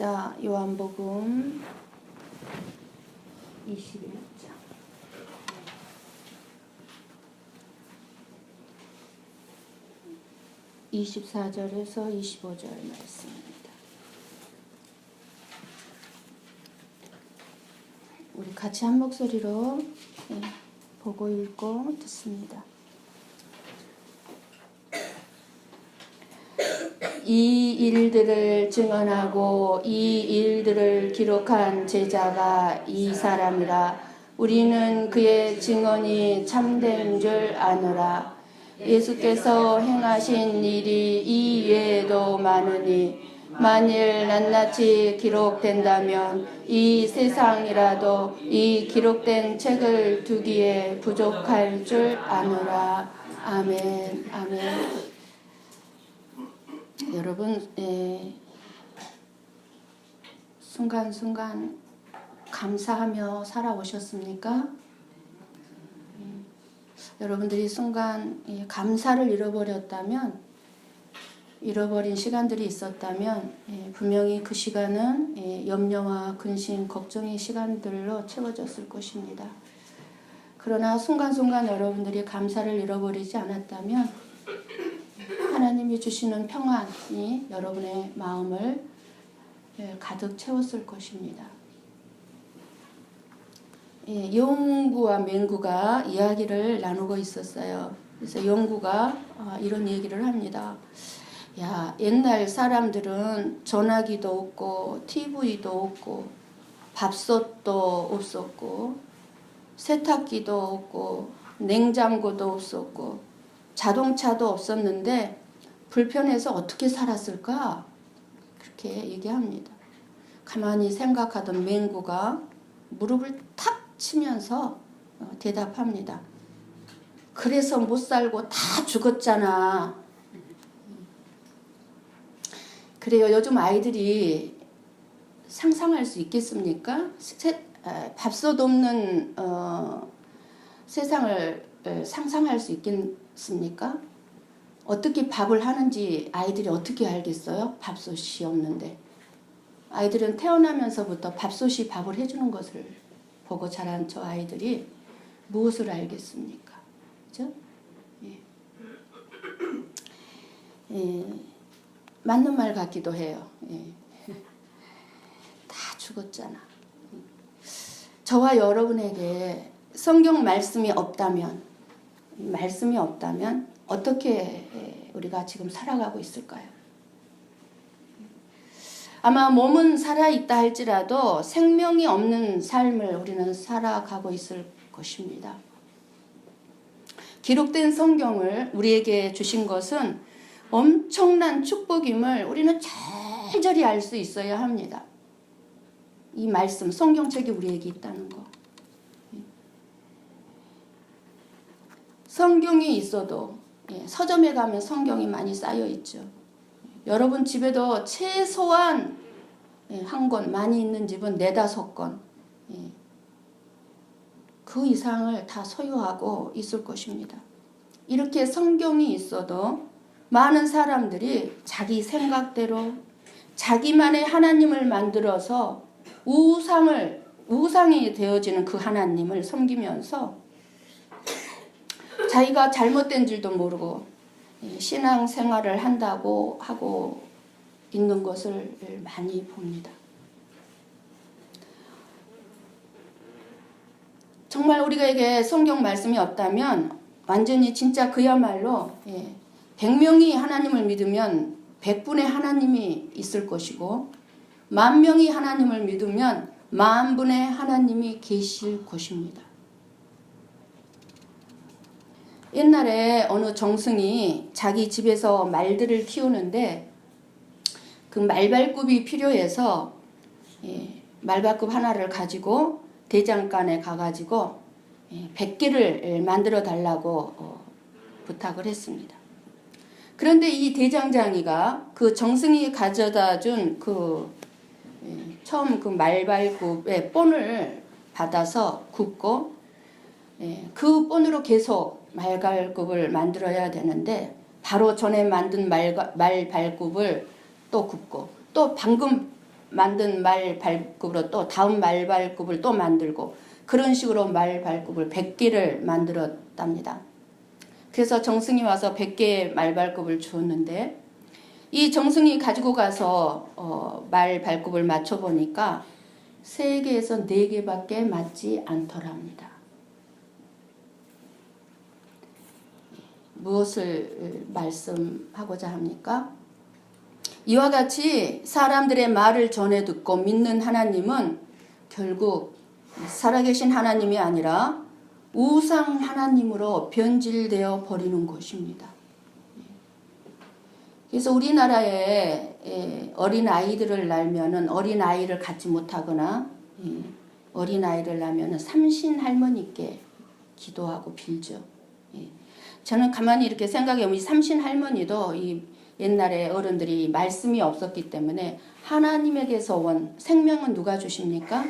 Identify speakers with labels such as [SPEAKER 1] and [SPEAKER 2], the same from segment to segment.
[SPEAKER 1] 읽겠습니다. 요한복음 21장 24절에서 25절 말씀입니다. 우리 같이 한 목소리로 보고 읽고 듣습니다. 이 일들을 증언하고 이 일들을 기록한 제자가 이 사람이라. 우리는 그의 증언이 참된 줄 아노라. 예수께서 행하신 일이 이 외에도 많으니 만일 낱낱이 기록된다면 이 세상이라도 이 기록된 책을 두기에 부족할 줄 아노라. 아멘. 아멘. 여러분, 순간순간 감사하며 살아오셨습니까? 여러분들이 순간 감사를 잃어버렸다면, 잃어버린 시간들이 있었다면 분명히 그 시간은 염려와 근심, 걱정의 시간들로 채워졌을 것입니다. 그러나 순간순간 여러분들이 감사를 잃어버리지 않았다면 하나님이 주시는 평안이 여러분의 마음을 가득 채웠을 것입니다. 영구와 맹구가 이야기를 나누고 있었어요. 그래서 영구가 이런 얘기를 합니다. 야, 옛날 사람들은 전화기도 없고 TV도 없고 밥솥도 없었고 세탁기도 없고 냉장고도 없었고 자동차도 없었는데 불편해서 어떻게 살았을까? 그렇게 얘기합니다. 가만히 생각하던 맹구가 무릎을 탁 치면서 대답합니다. 그래서 못 살고 다 죽었잖아. 그래요. 요즘 아이들이 상상할 수 있겠습니까? 밥솥 없는 세상을 상상할 수 있겠습니까? 어떻게 밥을 하는지 아이들이 어떻게 알겠어요? 밥솥이 없는데. 아이들은 태어나면서부터 밥솥이 밥을 해주는 것을 보고 자란 저 아이들이 무엇을 알겠습니까? 그죠? 맞는 말 같기도 해요. 다 죽었잖아. 저와 여러분에게 성경 말씀이 없다면 어떻게 우리가 지금 살아가고 있을까요? 아마 몸은 살아있다 할지라도 생명이 없는 삶을 우리는 살아가고 있을 것입니다. 기록된 성경을 우리에게 주신 것은 엄청난 축복임을 우리는 절절히 알 수 있어야 합니다. 이 말씀, 성경책이 우리에게 있다는 거. 성경이 있어도 서점에 가면 성경이 많이 쌓여 있죠. 여러분 집에도 최소한 한 권, 많이 있는 집은 4-5권. 그 이상을 다 소유하고 있을 것입니다. 이렇게 성경이 있어도 많은 사람들이 자기 생각대로 자기만의 하나님을 만들어서 우상이 되어지는 그 하나님을 섬기면서 자기가 잘못된 줄도 모르고 신앙생활을 한다고 하고 있는 것을 많이 봅니다. 정말 우리에게 성경 말씀이 없다면 완전히 진짜 그야말로 100명이 하나님을 믿으면 100분의 하나님이 있을 것이고 10,000명이 하나님을 믿으면 10,000분의 하나님이 계실 것입니다. 옛날에 어느 정승이 자기 집에서 말들을 키우는데 그 말발굽이 필요해서 말발굽 하나를 가지고 대장간에 가가지고 100개를 만들어 달라고 부탁을 했습니다. 그런데 이 대장장이가 그 정승이 가져다 준 처음 그 말발굽의 본을 받아서 굽고 그 본으로 계속 말발굽을 만들어야 되는데 바로 전에 만든 말발굽을 또 굽고 또 방금 만든 말 발굽으로 또 다음 말 발굽을 또 만들고 그런 식으로 말 발굽을 100개를 만들었답니다. 그래서 정승이 와서 100개의 말 발굽을 주었는데 이 정승이 가지고 가서 말 발굽을 맞춰보니까 3개에서 4개밖에 맞지 않더랍니다. 무엇을 말씀하고자 합니까? 이와 같이 사람들의 말을 전해 듣고 믿는 하나님은 결국 살아계신 하나님이 아니라 우상 하나님으로 변질되어 버리는 것입니다. 그래서 우리나라에 어린 아이들을 낳으면은 어린 아이를 갖지 못하거나 어린 아이를 낳으면은 삼신 할머니께 기도하고 빌죠. 저는 가만히 이렇게 생각해보면 이 삼신 할머니도 이 옛날에 어른들이 말씀이 없었기 때문에 하나님에게서 온 생명은 누가 주십니까?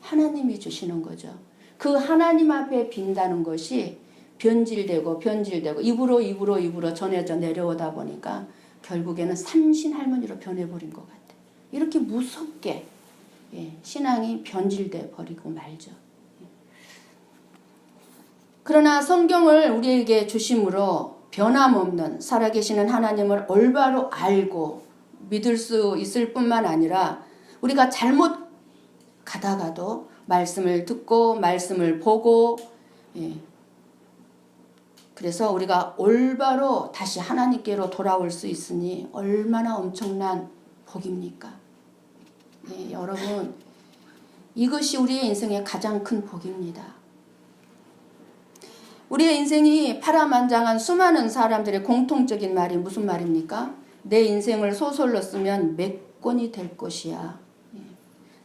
[SPEAKER 1] 하나님이 주시는 거죠. 그 하나님 앞에 빈다는 것이 변질되고 입으로 전해져 내려오다 보니까 결국에는 삼신 할머니로 변해버린 것 같아요. 이렇게 무섭게 신앙이 변질돼 버리고 말죠. 그러나 성경을 우리에게 주심으로 변함없는 살아계시는 하나님을 올바로 알고 믿을 수 있을 뿐만 아니라 우리가 잘못 가다가도 말씀을 듣고 말씀을 보고 그래서 우리가 올바로 다시 하나님께로 돌아올 수 있으니 얼마나 엄청난 복입니까? 여러분 이것이 우리의 인생의 가장 큰 복입니다. 우리의 인생이 파란만장한 수많은 사람들의 공통적인 말이 무슨 말입니까? 내 인생을 소설로 쓰면 몇 권이 될 것이야.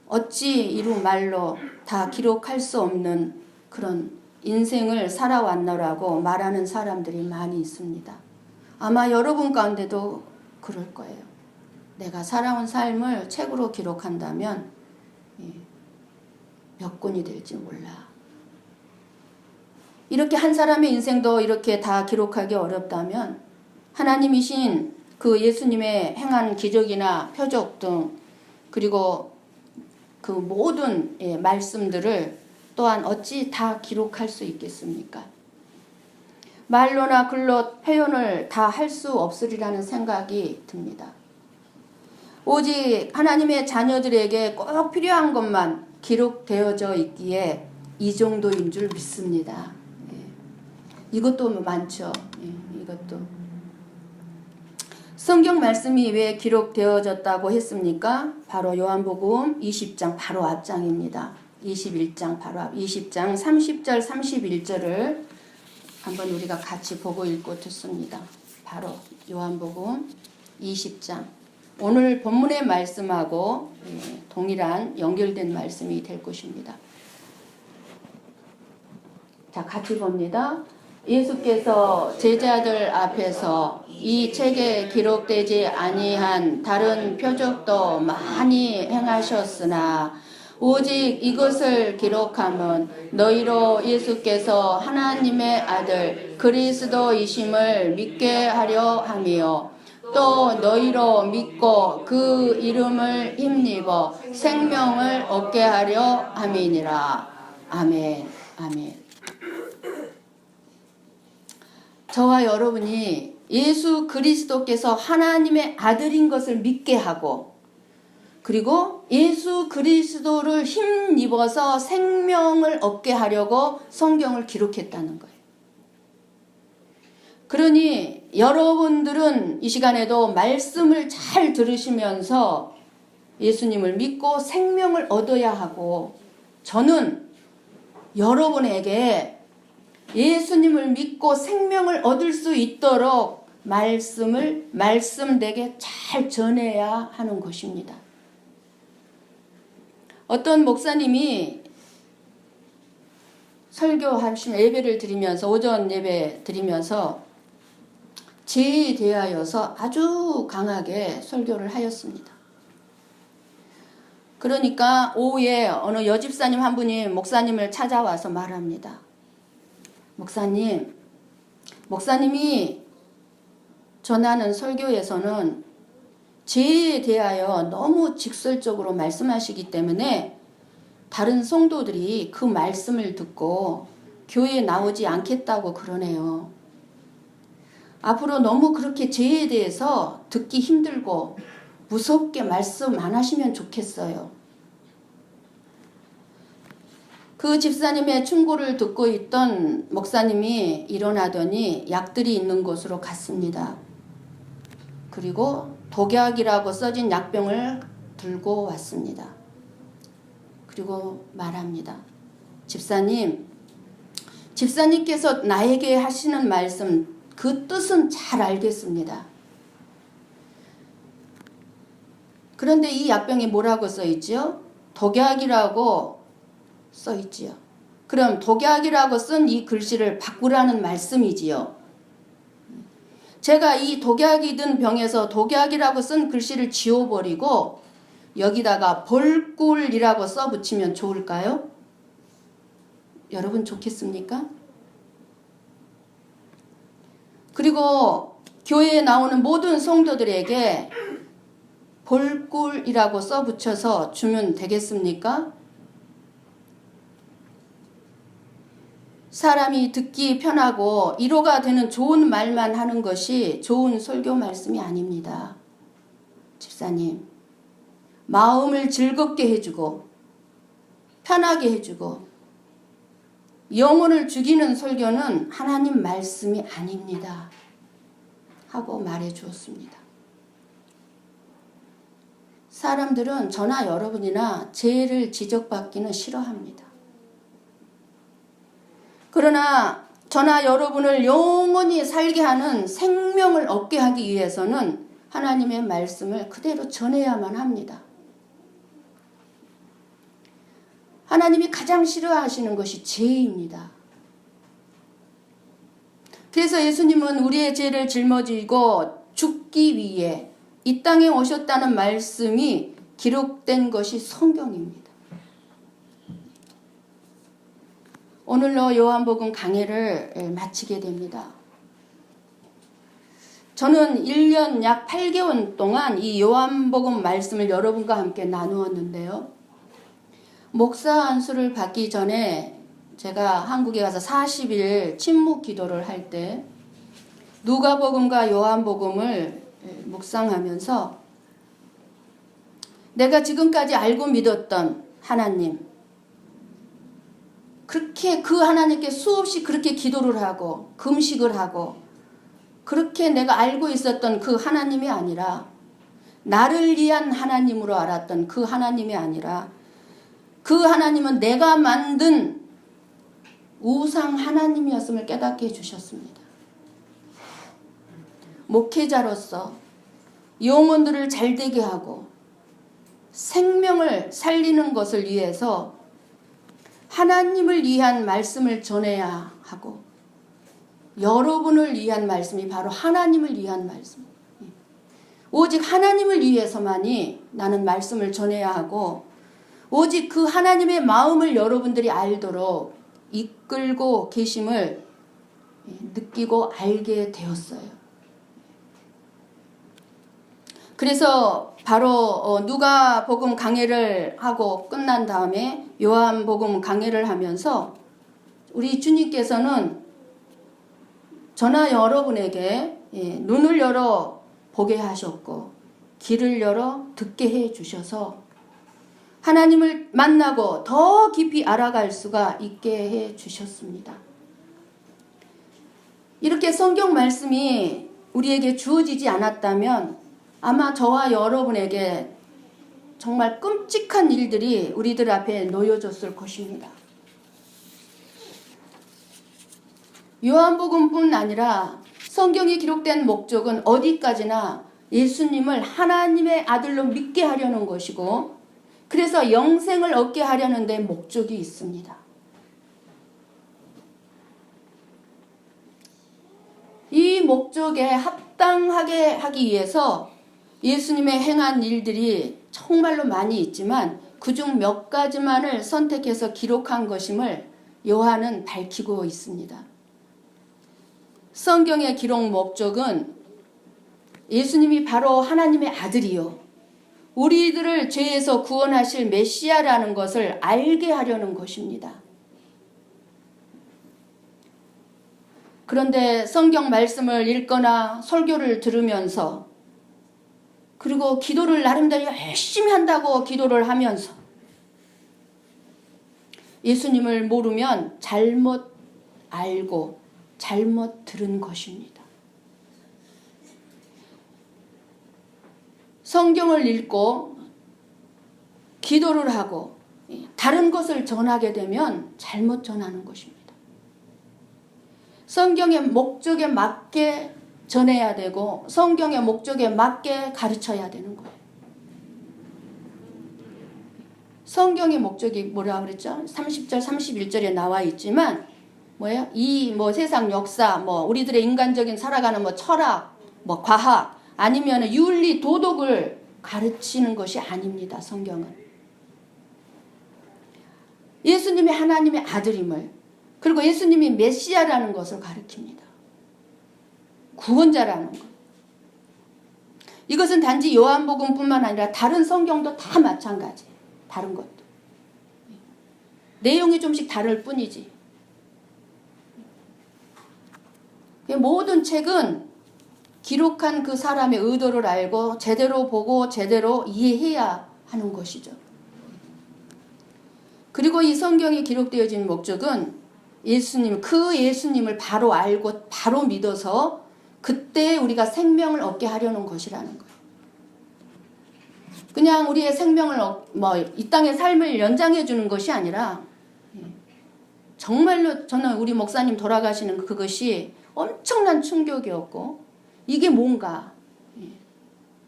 [SPEAKER 1] 어찌 이루 말로 다 기록할 수 없는 그런 인생을 살아왔노라고 말하는 사람들이 많이 있습니다. 아마 여러분 가운데도 그럴 거예요. 내가 살아온 삶을 책으로 기록한다면 몇 권이 될지 몰라. 이렇게 한 사람의 인생도 이렇게 다 기록하기 어렵다면 하나님이신 그 예수님의 행한 기적이나 표적 등 그리고 그 모든 말씀들을 또한 어찌 다 기록할 수 있겠습니까? 말로나 글로 표현을 다 할 수 없으리라는 생각이 듭니다. 오직 하나님의 자녀들에게 꼭 필요한 것만 기록되어져 있기에 이 정도인 줄 믿습니다. 이것도 많죠. 이것도. 성경 말씀이 왜 기록되어졌다고 했습니까? 바로 요한복음 20장 바로 앞장입니다. 21장 바로 앞 20장 30절 31절을 한번 우리가 같이 보고 읽고 듣습니다. 바로 요한복음 20장 오늘 본문의 말씀하고 동일한 연결된 말씀이 될 것입니다. 자, 같이 봅니다. 예수께서 제자들 앞에서 이 책에 기록되지 아니한 다른 표적도 많이 행하셨으나 오직 이것을 기록함은 너희로 예수께서 하나님의 아들 그리스도이심을 믿게 하려 함이요 또 너희로 믿고 그 이름을 힘입어 생명을 얻게 하려 함이니라. 아멘. 아멘. 저와 여러분이 예수 그리스도께서 하나님의 아들인 것을 믿게 하고 그리고 예수 그리스도를 힘입어서 생명을 얻게 하려고 성경을 기록했다는 거예요. 그러니 여러분들은 이 시간에도 말씀을 잘 들으시면서 예수님을 믿고 생명을 얻어야 하고 저는 여러분에게 예수님을 믿고 생명을 얻을 수 있도록 말씀을 말씀되게 잘 전해야 하는 것입니다. 어떤 목사님이 설교하시면 예배를 드리면서 오전 예배 드리면서 죄에 대하여서 아주 강하게 설교를 하였습니다. 그러니까 오후에 어느 여집사님 한 분이 목사님을 찾아와서 말합니다. 목사님이 전하는 설교에서는 죄에 대하여 너무 직설적으로 말씀하시기 때문에 다른 성도들이 그 말씀을 듣고 교회에 나오지 않겠다고 그러네요. 앞으로 너무 그렇게 죄에 대해서 듣기 힘들고 무섭게 말씀 안 하시면 좋겠어요. 그 집사님의 충고를 듣고 있던 목사님이 일어나더니 약들이 있는 곳으로 갔습니다. 그리고 독약이라고 써진 약병을 들고 왔습니다. 그리고 말합니다. 집사님께서 나에게 하시는 말씀 그 뜻은 잘 알겠습니다. 그런데 이 약병에 뭐라고 써있지요? 독약이라고 써있지요. 그럼 독약이라고 쓴 이 글씨를 바꾸라는 말씀이지요. 제가 이 독약이 든 병에서 독약이라고 쓴 글씨를 지워버리고 여기다가 벌꿀이라고 써붙이면 좋을까요? 여러분 좋겠습니까? 그리고 교회에 나오는 모든 성도들에게 벌꿀이라고 써붙여서 주면 되겠습니까? 사람이 듣기 편하고 위로가 되는 좋은 말만 하는 것이 좋은 설교 말씀이 아닙니다. 집사님, 마음을 즐겁게 해주고 편하게 해주고 영혼을 죽이는 설교는 하나님 말씀이 아닙니다. 하고 말해 주었습니다. 사람들은 저나 여러분이나 죄를 지적받기는 싫어합니다. 그러나 저나 여러분을 영원히 살게 하는 생명을 얻게 하기 위해서는 하나님의 말씀을 그대로 전해야만 합니다. 하나님이 가장 싫어하시는 것이 죄입니다. 그래서 예수님은 우리의 죄를 짊어지고 죽기 위해 이 땅에 오셨다는 말씀이 기록된 것이 성경입니다. 오늘로 요한복음 강해를 마치게 됩니다. 저는 1년 약 8개월 동안 이 요한복음 말씀을 여러분과 함께 나누었는데요. 목사 안수를 받기 전에 제가 한국에 가서 40일 침묵 기도를 할 때 누가복음과 요한복음을 묵상하면서 내가 지금까지 알고 믿었던 하나님, 그렇게 그 하나님께 수없이 그렇게 기도를 하고 금식을 하고 그렇게 내가 알고 있었던 그 하나님이 아니라 나를 위한 하나님으로 알았던 그 하나님이 아니라 그 하나님은 내가 만든 우상 하나님이었음을 깨닫게 해주셨습니다. 목회자로서 영혼들을 잘되게 하고 생명을 살리는 것을 위해서 하나님을 위한 말씀을 전해야 하고 여러분을 위한 말씀이 바로 하나님을 위한 말씀. 오직 하나님을 위해서만이 나는 말씀을 전해야 하고 오직 그 하나님의 마음을 여러분들이 알도록 이끌고 계심을 느끼고 알게 되었어요. 그래서 바로 누가복음 강해를 하고 끝난 다음에 요한복음 강해를 하면서 우리 주님께서는 저나 여러분에게 눈을 열어 보게 하셨고 귀를 열어 듣게 해 주셔서 하나님을 만나고 더 깊이 알아갈 수가 있게 해 주셨습니다. 이렇게 성경 말씀이 우리에게 주어지지 않았다면 아마 저와 여러분에게 정말 끔찍한 일들이 우리들 앞에 놓여졌을 것입니다. 요한복음뿐 아니라 성경이 기록된 목적은 어디까지나 예수님을 하나님의 아들로 믿게 하려는 것이고 그래서 영생을 얻게 하려는 데 목적이 있습니다. 이 목적에 합당하게 하기 위해서 예수님의 행한 일들이 정말로 많이 있지만 그중 몇 가지만을 선택해서 기록한 것임을 요한은 밝히고 있습니다. 성경의 기록 목적은 예수님이 바로 하나님의 아들이요, 우리들을 죄에서 구원하실 메시아라는 것을 알게 하려는 것입니다. 그런데 성경 말씀을 읽거나 설교를 들으면서, 그리고 기도를 나름대로 열심히 한다고 기도를 하면서 예수님을 모르면 잘못 알고 잘못 들은 것입니다. 성경을 읽고 기도를 하고 다른 것을 전하게 되면 잘못 전하는 것입니다. 성경의 목적에 맞게 전해야 되고 성경의 목적에 맞게 가르쳐야 되는 거예요. 성경의 목적이 뭐라고 그랬죠? 30절 31절에 나와 있지만 뭐예요? 이 세상 역사, 우리들의 인간적인 살아가는 철학, 과학, 아니면 윤리 도덕을 가르치는 것이 아닙니다. 성경은 예수님이 하나님의 아들임을, 그리고 예수님이 메시아라는 것을 가르칩니다. 구원자라는 것. 이것은 단지 요한복음뿐만 아니라 다른 성경도 다 마찬가지. 다른 것도 내용이 좀씩 다를 뿐이지. 모든 책은 기록한 그 사람의 의도를 알고 제대로 보고 제대로 이해해야 하는 것이죠. 그리고 이 성경이 기록되어진 목적은 그 예수님을 바로 알고 바로 믿어서 그때 우리가 생명을 얻게 하려는 것이라는 거예요. 그냥 우리의 생명을 이 땅의 삶을 연장해 주는 것이 아니라, 정말로 저는 우리 목사님 돌아가시는 그것이 엄청난 충격이었고, 이게 뭔가,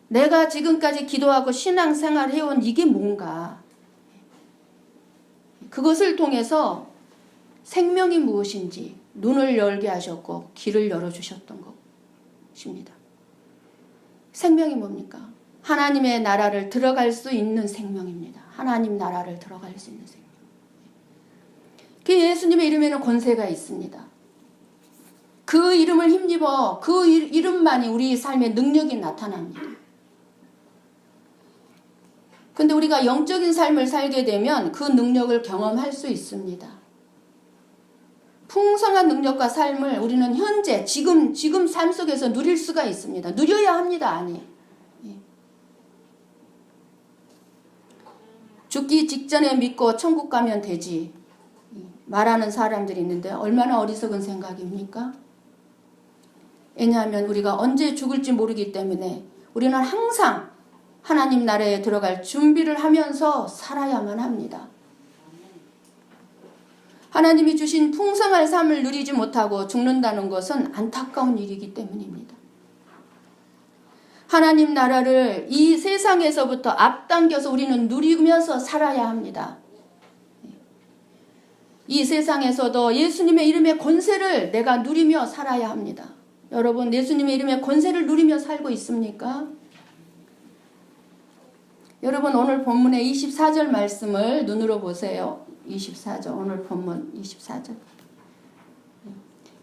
[SPEAKER 1] 내가 지금까지 기도하고 신앙생활 해온 이게 뭔가, 그것을 통해서 생명이 무엇인지 눈을 열게 하셨고 길을 열어주셨던 것입니다. 생명이 뭡니까? 하나님의 나라를 들어갈 수 있는 생명입니다. 하나님 나라를 들어갈 수 있는 생명. 그 예수님의 이름에는 권세가 있습니다. 그 이름을 힘입어 그 이름만이 우리 삶의 능력이 나타납니다. 근데 우리가 영적인 삶을 살게 되면 그 능력을 경험할 수 있습니다. 풍성한 능력과 삶을 우리는 현재 지금 삶 속에서 누릴 수가 있습니다. 누려야 합니다. 아니. 죽기 직전에 믿고 천국 가면 되지 말하는 사람들이 있는데 얼마나 어리석은 생각입니까? 왜냐하면 우리가 언제 죽을지 모르기 때문에 우리는 항상 하나님 나라에 들어갈 준비를 하면서 살아야만 합니다. 하나님이 주신 풍성한 삶을 누리지 못하고 죽는다는 것은 안타까운 일이기 때문입니다. 하나님 나라를 이 세상에서부터 앞당겨서 우리는 누리면서 살아야 합니다. 이 세상에서도 예수님의 이름의 권세를 내가 누리며 살아야 합니다. 여러분, 예수님의 이름의 권세를 누리며 살고 있습니까? 여러분, 오늘 본문의 24절 말씀을 눈으로 보세요. 24절, 오늘 본문 24절.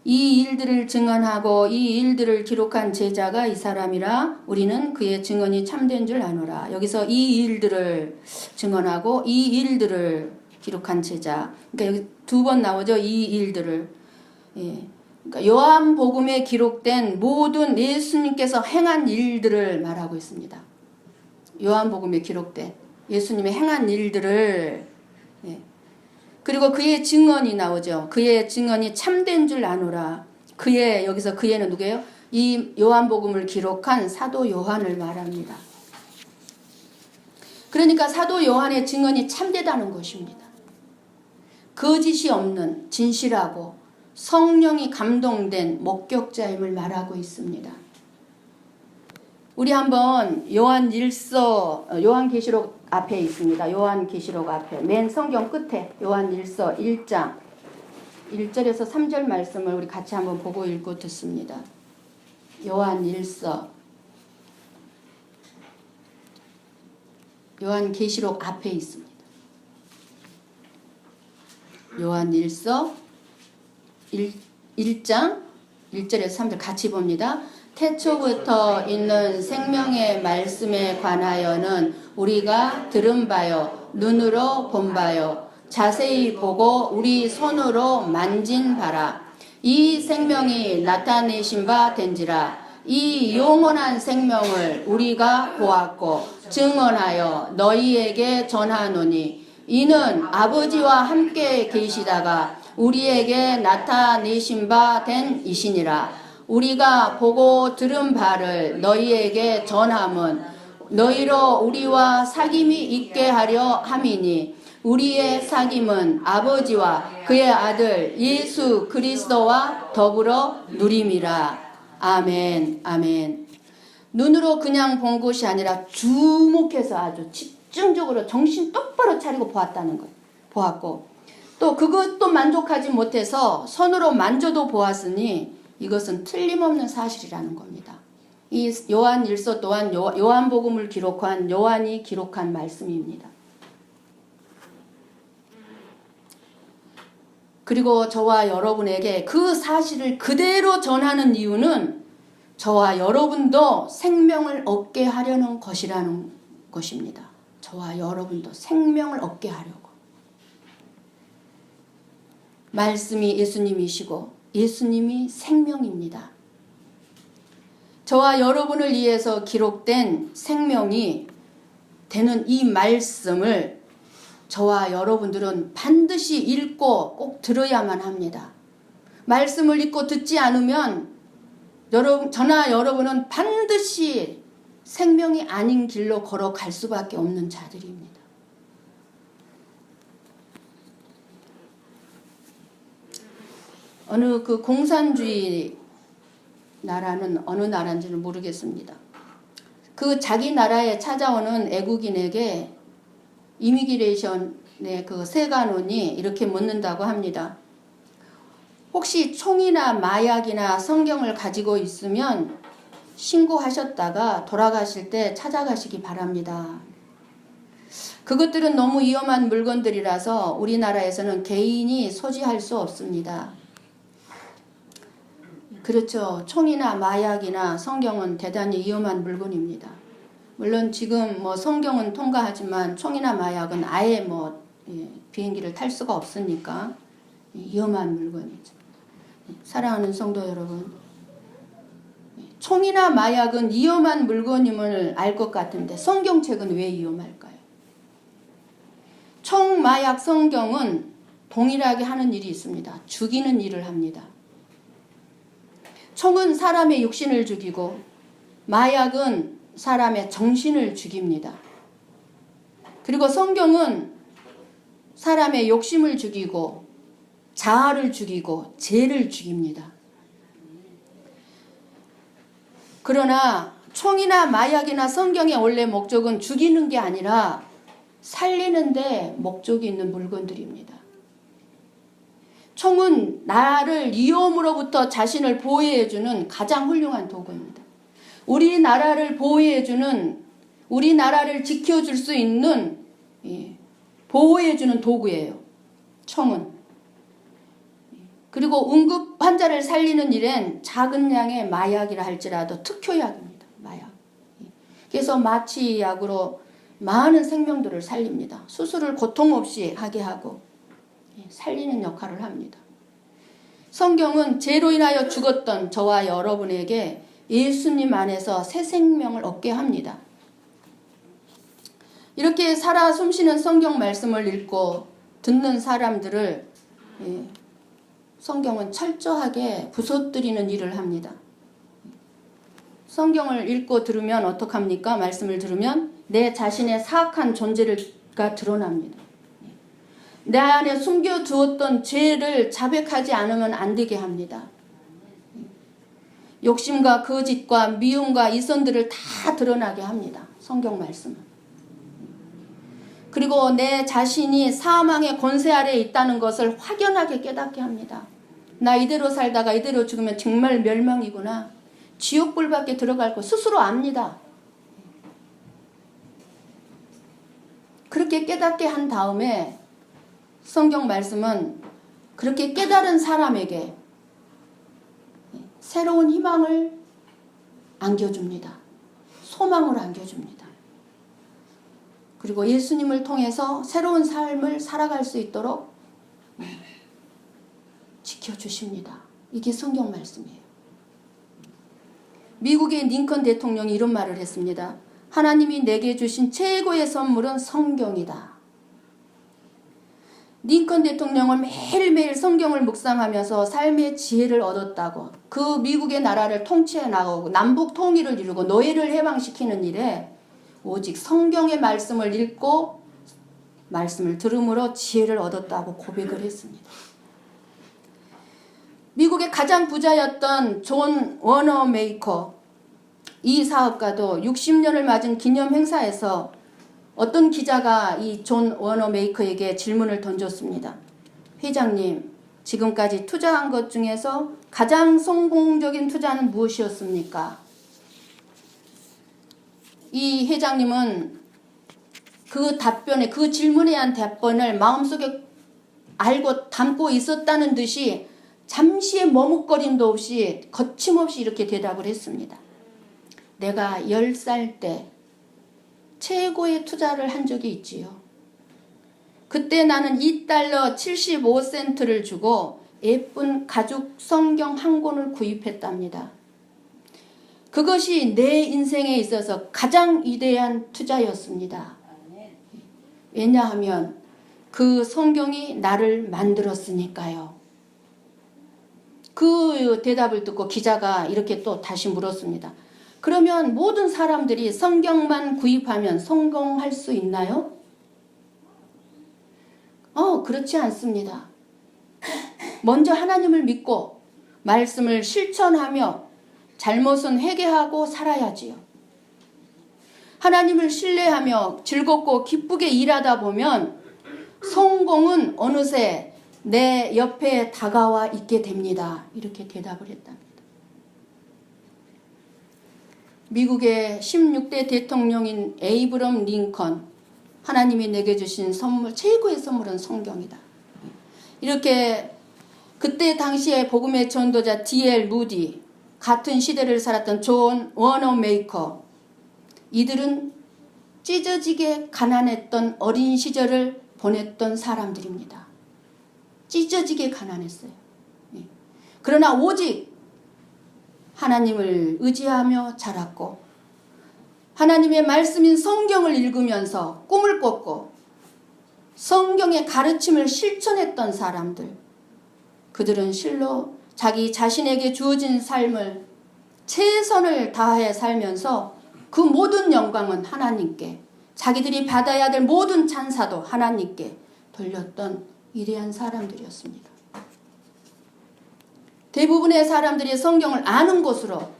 [SPEAKER 1] 이 일들을 증언하고 이 일들을 기록한 제자가 이 사람이라 우리는 그의 증언이 참된 줄 아노라. 여기서 이 일들을 증언하고 이 일들을 기록한 제자. 그러니까 여기 두 번 나오죠. 이 일들을. 그러니까 요한복음에 기록된 모든 예수님께서 행한 일들을 말하고 있습니다. 요한복음에 기록된 예수님의 행한 일들을, 그리고 그의 증언이 나오죠. 그의 증언이 참된 줄 아노라. 여기서 그의는 누구예요? 이 요한복음을 기록한 사도 요한을 말합니다. 그러니까 사도 요한의 증언이 참되다는 것입니다. 거짓이 없는 진실하고 성령이 감동된 목격자임을 말하고 있습니다. 우리 한번 요한계시록 앞에 있습니다. 요한계시록 앞에 맨 성경 끝에 요한일서 1장 1절에서 3절 말씀을 우리 같이 한번 보고 읽고 듣습니다. 요한계시록 앞에 있습니다. 요한일서 1장 1절에서 3절 같이 봅니다. 태초부터 있는 생명의 말씀에 관하여는 우리가 들은 바요, 눈으로 본 바요, 자세히 보고 우리 손으로 만진 바라. 이 생명이 나타내신 바 된지라. 이 영원한 생명을 우리가 보았고 증언하여 너희에게 전하노니 이는 아버지와 함께 계시다가 우리에게 나타내신 바 된 이시니라. 우리가 보고 들은 바를 너희에게 전함은 너희로 우리와 사귐이 있게 하려 함이니 우리의 사귐은 아버지와 그의 아들 예수 그리스도와 더불어 누림이라. 아멘. 아멘. 눈으로 그냥 본 것이 아니라 주목해서 아주 집중적으로 정신 똑바로 차리고 보았다는 거예요. 보았고 또 그것도 만족하지 못해서 손으로 만져도 보았으니 이것은 틀림없는 사실이라는 겁니다. 이 요한일서 또한 요한복음을 기록한 요한이 기록한 말씀입니다. 그리고 저와 여러분에게 그 사실을 그대로 전하는 이유는 저와 여러분도 생명을 얻게 하려는 것이라는 것입니다. 저와 여러분도 생명을 얻게 하려고. 말씀이 예수님이시고 예수님이 생명입니다. 저와 여러분을 위해서 기록된 생명이 되는 이 말씀을 저와 여러분들은 반드시 읽고 꼭 들어야만 합니다. 말씀을 읽고 듣지 않으면 저나 여러분은 반드시 생명이 아닌 길로 걸어갈 수밖에 없는 자들입니다. 어느 그 공산주의 나라는 어느 나라인지는 모르겠습니다. 그 자기 나라에 찾아오는 애국인에게 이미그레이션의 그 세관원이 이렇게 묻는다고 합니다. 혹시 총이나 마약이나 성경을 가지고 있으면 신고하셨다가 돌아가실 때 찾아가시기 바랍니다. 그것들은 너무 위험한 물건들이라서 우리나라에서는 개인이 소지할 수 없습니다. 그렇죠. 총이나 마약이나 성경은 대단히 위험한 물건입니다. 물론 지금 뭐 성경은 통과하지만 총이나 마약은 아예 비행기를 탈 수가 없으니까 위험한 물건이죠. 사랑하는 성도 여러분, 총이나 마약은 위험한 물건임을 알 것 같은데 성경책은 왜 위험할까요? 총, 마약, 성경은 동일하게 하는 일이 있습니다. 죽이는 일을 합니다. 총은 사람의 육신을 죽이고 마약은 사람의 정신을 죽입니다. 그리고 성경은 사람의 욕심을 죽이고 자아를 죽이고 죄를 죽입니다. 그러나 총이나 마약이나 성경의 원래 목적은 죽이는 게 아니라 살리는 데 목적이 있는 물건들입니다. 총은 나를 위험으로부터 자신을 보호해주는 가장 훌륭한 도구입니다. 우리나라를 보호해주는, 우리나라를 지켜줄 수 있는, 보호해주는 도구예요. 총은. 그리고 응급 환자를 살리는 일엔 작은 양의 마약이라 할지라도 특효약입니다. 마약. 그래서 마취약으로 많은 생명들을 살립니다. 수술을 고통 없이 하게 하고 살리는 역할을 합니다. 성경은 죄로 인하여 죽었던 저와 여러분에게 예수님 안에서 새 생명을 얻게 합니다. 이렇게 살아 숨쉬는 성경 말씀을 읽고 듣는 사람들을 성경은 철저하게 부서뜨리는 일을 합니다. 성경을 읽고 들으면 어떡합니까? 말씀을 들으면 내 자신의 사악한 존재가 드러납니다. 내 안에 숨겨두었던 죄를 자백하지 않으면 안 되게 합니다. 욕심과 거짓과 미움과 이선들을 다 드러나게 합니다. 성경 말씀은. 그리고 내 자신이 사망의 권세 아래에 있다는 것을 확연하게 깨닫게 합니다. 나 이대로 살다가 이대로 죽으면 정말 멸망이구나. 지옥불밖에 들어갈 거 스스로 압니다. 그렇게 깨닫게 한 다음에 성경 말씀은 그렇게 깨달은 사람에게 새로운 희망을 안겨줍니다. 소망을 안겨줍니다. 그리고 예수님을 통해서 새로운 삶을 살아갈 수 있도록 지켜주십니다. 이게 성경 말씀이에요. 미국의 링컨 대통령이 이런 말을 했습니다. 하나님이 내게 주신 최고의 선물은 성경이다. 링컨 대통령은 매일매일 성경을 묵상하면서 삶의 지혜를 얻었다고, 그 미국의 나라를 통치해 나가고 남북 통일을 이루고 노예를 해방시키는 일에 오직 성경의 말씀을 읽고 말씀을 들음으로 지혜를 얻었다고 고백을 했습니다. 미국의 가장 부자였던 존 워너메이커, 이 사업가도 60년을 맞은 기념 행사에서 어떤 기자가 이 존 워너메이커에게 질문을 던졌습니다. 회장님, 지금까지 투자한 것 중에서 가장 성공적인 투자는 무엇이었습니까? 이 회장님은 그 질문에 대한 답변을 마음속에 알고 담고 있었다는 듯이 잠시의 머뭇거림도 없이 거침없이 이렇게 대답을 했습니다. 내가 10살 때 최고의 투자를 한 적이 있지요. 그때 나는 $2 75센트를 주고 예쁜 가죽 성경 한 권을 구입했답니다. 그것이 내 인생에 있어서 가장 위대한 투자였습니다. 왜냐하면 그 성경이 나를 만들었으니까요. 그 대답을 듣고 기자가 이렇게 또 다시 물었습니다. 그러면 모든 사람들이 성경만 구입하면 성공할 수 있나요? 그렇지 않습니다. 먼저 하나님을 믿고 말씀을 실천하며 잘못은 회개하고 살아야지요. 하나님을 신뢰하며 즐겁고 기쁘게 일하다 보면 성공은 어느새 내 옆에 다가와 있게 됩니다. 이렇게 대답을 했답니다. 미국의 16대 대통령인 에이브럼 링컨, 하나님이 내게 주신 선물, 최고의 선물은 성경이다. 이렇게 그때 당시에 복음의 전도자 D.L. 무디, 같은 시대를 살았던 존 워너메이커, 이들은 찢어지게 가난했던 어린 시절을 보냈던 사람들입니다. 찢어지게 가난했어요. 그러나 오직 하나님을 의지하며 자랐고 하나님의 말씀인 성경을 읽으면서 꿈을 꿨고 성경의 가르침을 실천했던 사람들, 그들은 실로 자기 자신에게 주어진 삶을 최선을 다해 살면서 그 모든 영광은 하나님께, 자기들이 받아야 될 모든 찬사도 하나님께 돌렸던 위대한 사람들이었습니다. 대부분의 사람들이 성경을 아는 것으로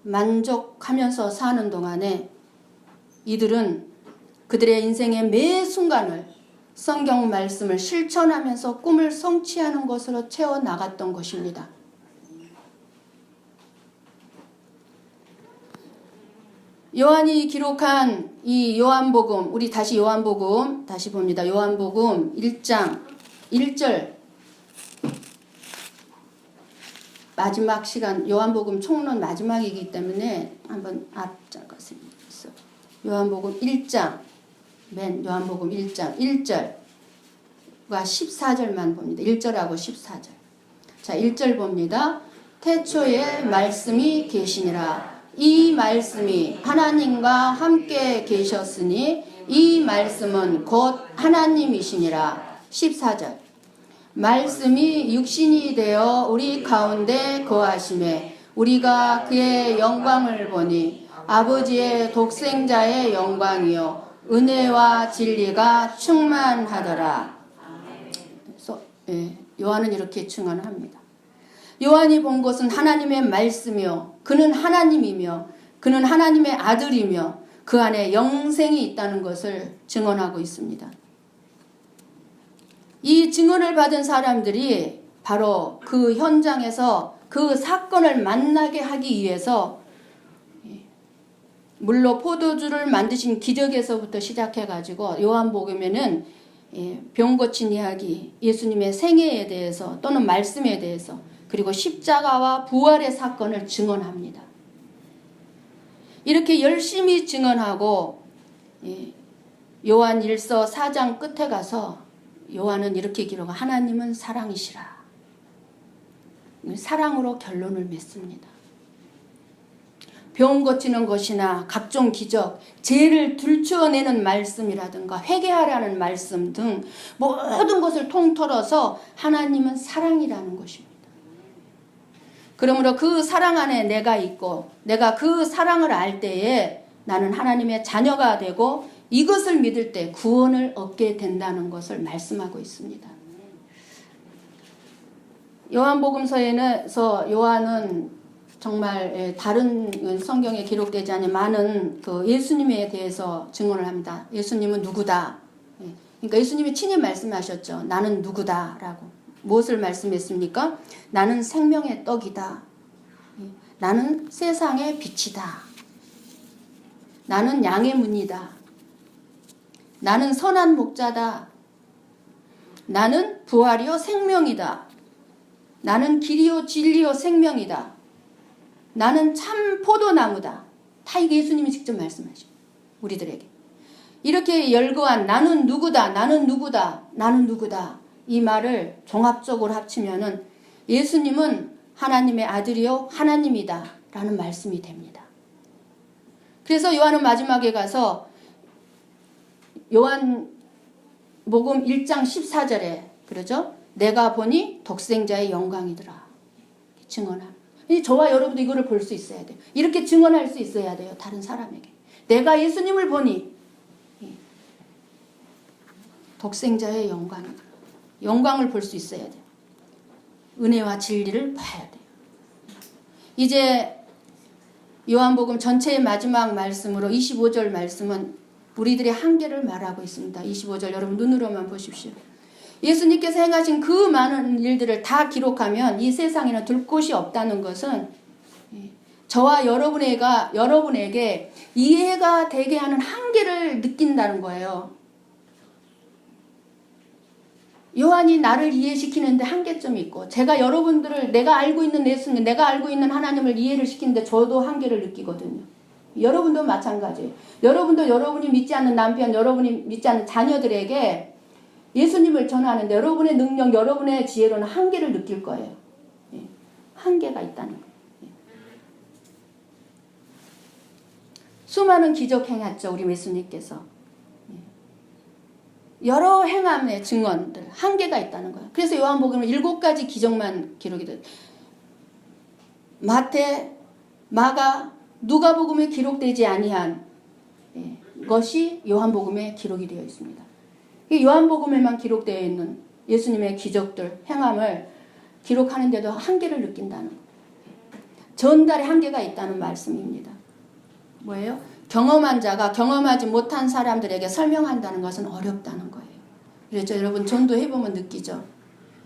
[SPEAKER 1] 만족하면서 사는 동안에 이들은 그들의 인생의 매 순간을 성경 말씀을 실천하면서 꿈을 성취하는 것으로 채워나갔던 것입니다. 요한이 기록한 이 요한복음, 우리 다시 요한복음 다시 봅니다. 요한복음 1장 1절, 마지막 시간, 요한복음 총론 마지막이기 때문에 한번 앞장가서 요한복음 1장, 요한복음 1장 1절과 14절만 봅니다. 1절하고 14절. 자, 1절 봅니다. 태초에 말씀이 계시니라. 이 말씀이 하나님과 함께 계셨으니 이 말씀은 곧 하나님이시니라. 14절. 말씀이 육신이 되어 우리 가운데 거하심에 우리가 그의 영광을 보니 아버지의 독생자의 영광이요 은혜와 진리가 충만하더라. 그래서 요한은 이렇게 증언합니다. 요한이 본 것은 하나님의 말씀이요 그는 하나님이며 그는 하나님의 아들이며 그 안에 영생이 있다는 것을 증언하고 있습니다. 이 증언을 받은 사람들이 바로 그 현장에서 그 사건을 만나게 하기 위해서 물로 포도주를 만드신 기적에서부터 시작해가지고 요한복음에는 병 고친 이야기, 예수님의 생애에 대해서 또는 말씀에 대해서, 그리고 십자가와 부활의 사건을 증언합니다. 이렇게 열심히 증언하고 요한 1서 4장 끝에 가서 요한은 이렇게 기록하고 하나님은 사랑이시라. 사랑으로 결론을 맺습니다. 병 고치는 것이나 각종 기적, 죄를 들추어내는 말씀이라든가 회개하라는 말씀 등 모든 것을 통틀어서 하나님은 사랑이라는 것입니다. 그러므로 그 사랑 안에 내가 있고 내가 그 사랑을 알 때에 나는 하나님의 자녀가 되고 이것을 믿을 때 구원을 얻게 된다는 것을 말씀하고 있습니다. 요한복음서에서 요한은 정말 다른 성경에 기록되지 않은 많은 그 예수님에 대해서 증언을 합니다. 예수님은 누구다. 그러니까 예수님이 친히 말씀하셨죠. 나는 누구다라고. 무엇을 말씀했습니까? 나는 생명의 떡이다. 나는 세상의 빛이다. 나는 양의 문이다. 나는 선한 목자다. 나는 부활이요 생명이다. 나는 길이요 진리요 생명이다. 나는 참 포도나무다. 다 이게 예수님이 직접 말씀하시고 우리들에게 이렇게 열거한 나는 누구다, 나는 누구다, 나는 누구다 이 말을 종합적으로 합치면은 예수님은 하나님의 아들이요 하나님이다 라는 말씀이 됩니다. 그래서 요한은 마지막에 가서 요한복음 1장 14절에 그러죠. 내가 보니 독생자의 영광이더라. 증언합니다. 저와 여러분도 이거를 볼 수 있어야 돼요. 이렇게 증언할 수 있어야 돼요. 다른 사람에게. 내가 예수님을 보니 독생자의 영광을 볼 수 있어야 돼요. 은혜와 진리를 봐야 돼요. 이제 요한복음 전체의 마지막 말씀으로 25절 말씀은 우리들의 한계를 말하고 있습니다. 25절 여러분 눈으로만 보십시오. 예수님께서 행하신 그 많은 일들을 다 기록하면 이 세상에는 둘 곳이 없다는 것은 저와 여러분에게 이해가 되게 하는 한계를 느낀다는 거예요. 요한이 나를 이해시키는데 한계점이 있고 제가 여러분들을 내가 알고 있는 예수님, 내가 알고 있는 하나님을 이해를 시키는데 저도 한계를 느끼거든요. 여러분도 마찬가지예요. 여러분도 여러분이 믿지 않는 남편, 여러분이 믿지 않는 자녀들에게 예수님을 전하는데 여러분의 능력, 여러분의 지혜로는 한계를 느낄 거예요. 한계가 있다는 거예요. 수많은 기적 행했죠. 우리 예수님께서. 여러 행함의 증언들, 한계가 있다는 거예요. 그래서 요한복음은 7가지 기적만 기록이 돼요. 마태, 마가, 누가복음에 기록되지 아니한 것이 요한복음에 기록이 되어 있습니다. 요한복음에만 기록되어 있는 예수님의 기적들, 행함을 기록하는데도 한계를 느낀다는 거예요. 전달에 한계가 있다는 말씀입니다. 뭐예요? 경험한 자가 경험하지 못한 사람들에게 설명한다는 것은 어렵다는 거예요. 그렇죠? 여러분 전도해보면 느끼죠.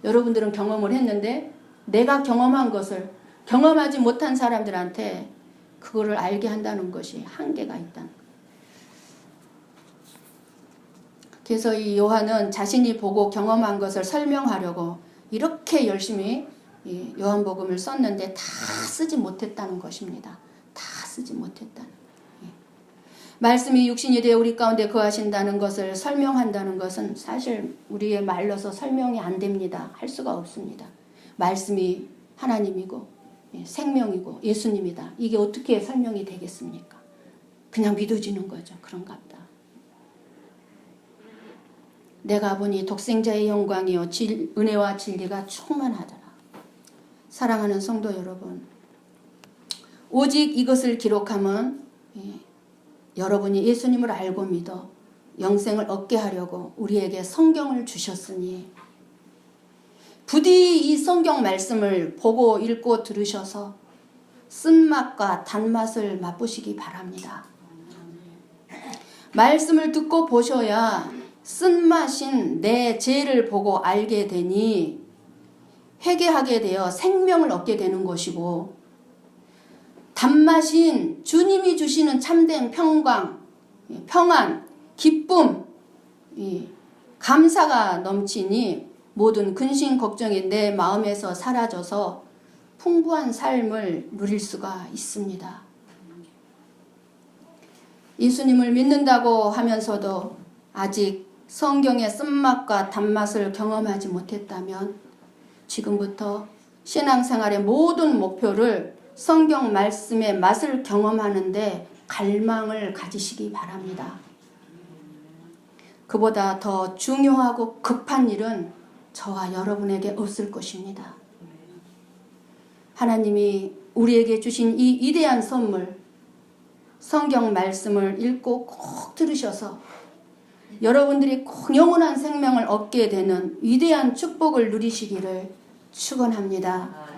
[SPEAKER 1] 여러분들은 경험을 했는데 내가 경험한 것을 경험하지 못한 사람들한테 그거를 알게 한다는 것이 한계가 있다는 거예요. 그래서 이 요한은 자신이 보고 경험한 것을 설명하려고 이렇게 열심히 요한복음을 썼는데 다 쓰지 못했다는 것입니다. 다 쓰지 못했다는 거예요. 말씀이 육신이 되어 우리 가운데 거하신다는 것을 설명한다는 것은 사실 우리의 말로서 설명이 안 됩니다. 할 수가 없습니다. 말씀이 하나님이고 생명이고 예수님이다. 이게 어떻게 설명이 되겠습니까? 그냥 믿어지는 거죠. 그런가 보다. 내가 보니 독생자의 영광이요 은혜와 진리가 충만하더라. 사랑하는 성도 여러분, 오직 이것을 기록하면 여러분이 예수님을 알고 믿어 영생을 얻게 하려고 우리에게 성경을 주셨으니 부디 이 성경 말씀을 보고 읽고 들으셔서 쓴맛과 단맛을 맛보시기 바랍니다. 말씀을 듣고 보셔야 쓴맛인 내 죄를 보고 알게 되니 회개하게 되어 생명을 얻게 되는 것이고 단맛인 주님이 주시는 참된 평강, 평안, 기쁨, 감사가 넘치니 모든 근심 걱정이 내 마음에서 사라져서 풍부한 삶을 누릴 수가 있습니다. 예수님을 믿는다고 하면서도 아직 성경의 쓴맛과 단맛을 경험하지 못했다면 지금부터 신앙생활의 모든 목표를 성경 말씀의 맛을 경험하는데 갈망을 가지시기 바랍니다. 그보다 더 중요하고 급한 일은 저와 여러분에게 없을 것입니다. 하나님이 우리에게 주신 이 위대한 선물, 성경 말씀을 읽고 꼭 들으셔서 여러분들이 꼭 영원한 생명을 얻게 되는 위대한 축복을 누리시기를 축원합니다.